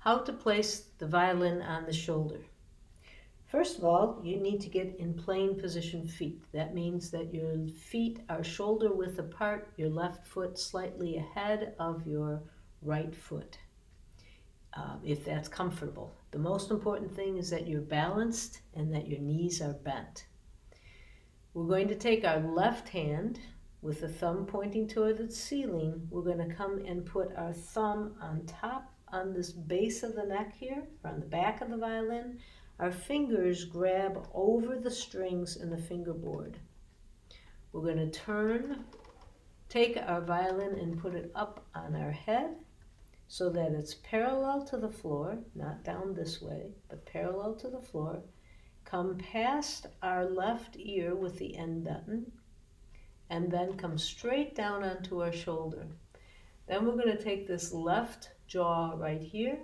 How to place the violin on the shoulder. First of all, you need to get in plane position feet. That means that your feet are shoulder width apart, your left foot slightly ahead of your right foot, if that's comfortable. The most important thing is that you're balanced and that your knees are bent. We're going to take our left hand with the thumb pointing toward the ceiling. We're going to come and put our thumb on top on this base of the neck here, or on the back of the violin. Our fingers grab over the strings in the fingerboard. We're going to take our violin and put it up on our head so that it's parallel to the floor, not down this way, but parallel to the floor. Come past our left ear with the end button, and then come straight down onto our shoulder. Then we're going to take this left jaw right here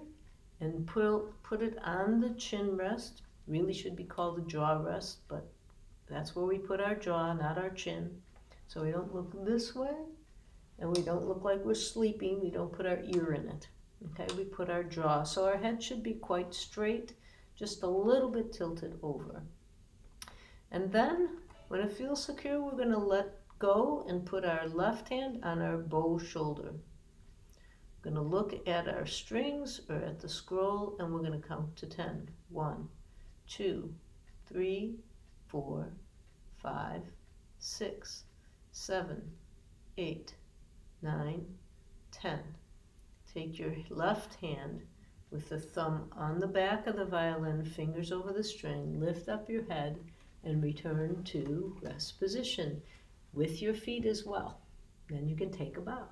and put it on the chin rest. Really should be called the jaw rest, but that's where we put our jaw, not our chin. So we don't look this way, and we don't look like we're sleeping. We don't put our ear in it. Okay, we put our jaw. So our head should be quite straight, just a little bit tilted over. And then, when it feels secure, we're going to let go and put our left hand on our bow shoulder. We're going to look at our strings or at the scroll, and we're going to count to 10. 1, 2, 3, 4, 5, 6, 7, 8, 9, 10. Take your left hand with the thumb on the back of the violin, fingers over the string, lift up your head, and return to rest position with your feet as well. Then you can take a bow.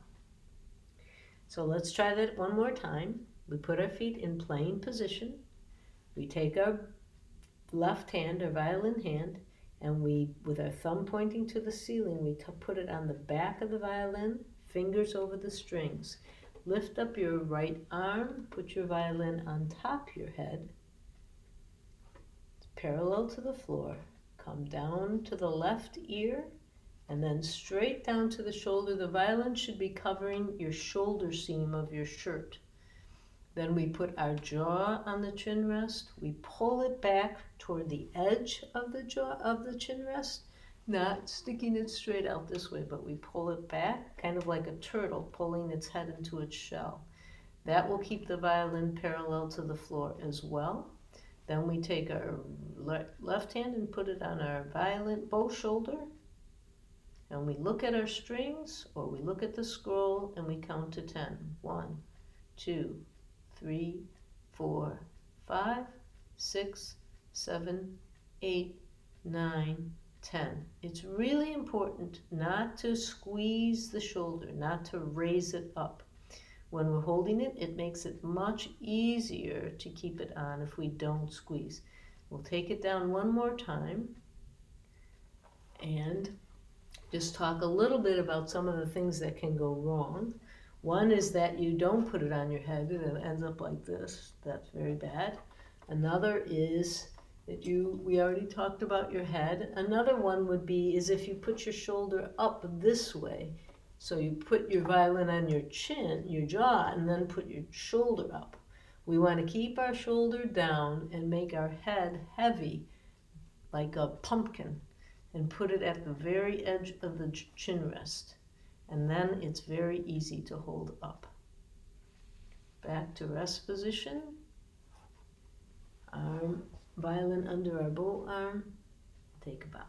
So let's try that one more time. We put our feet in plane position. We take our left hand, our violin hand, and we, with our thumb pointing to the ceiling, we put it on the back of the violin, fingers over the strings. Lift up your right arm, put your violin on top of your head, parallel to the floor. Come down to the left ear, and then straight down to the shoulder. The violin should be covering your shoulder seam of your shirt. Then we put our jaw on the chin rest. We pull it back toward the edge of the jaw of the chin rest, not sticking it straight out this way, but we pull it back, kind of like a turtle pulling its head into its shell. That will keep the violin parallel to the floor as well. Then we take our left hand and put it on our violin bow shoulder, and we look at our strings, or we look at the scroll, and we count to 10. 1, 2, 3, 4, 5, 6, 7, 8, 9, 10. It's really important not to squeeze the shoulder, not to raise it up. When we're holding it, it makes it much easier to keep it on if we don't squeeze. We'll take it down one more time and just talk a little bit about some of the things that can go wrong. One is that you don't put it on your head and it ends up like this. That's very bad. Another is that we already talked about your head. Another one would be is if you put your shoulder up this way. So you put your violin on your chin, your jaw, and then put your shoulder up. We want to keep our shoulder down and make our head heavy, like a pumpkin, and put it at the very edge of the chin rest. And then it's very easy to hold up. Back to rest position. Arm, violin under our bow arm. Take a bow.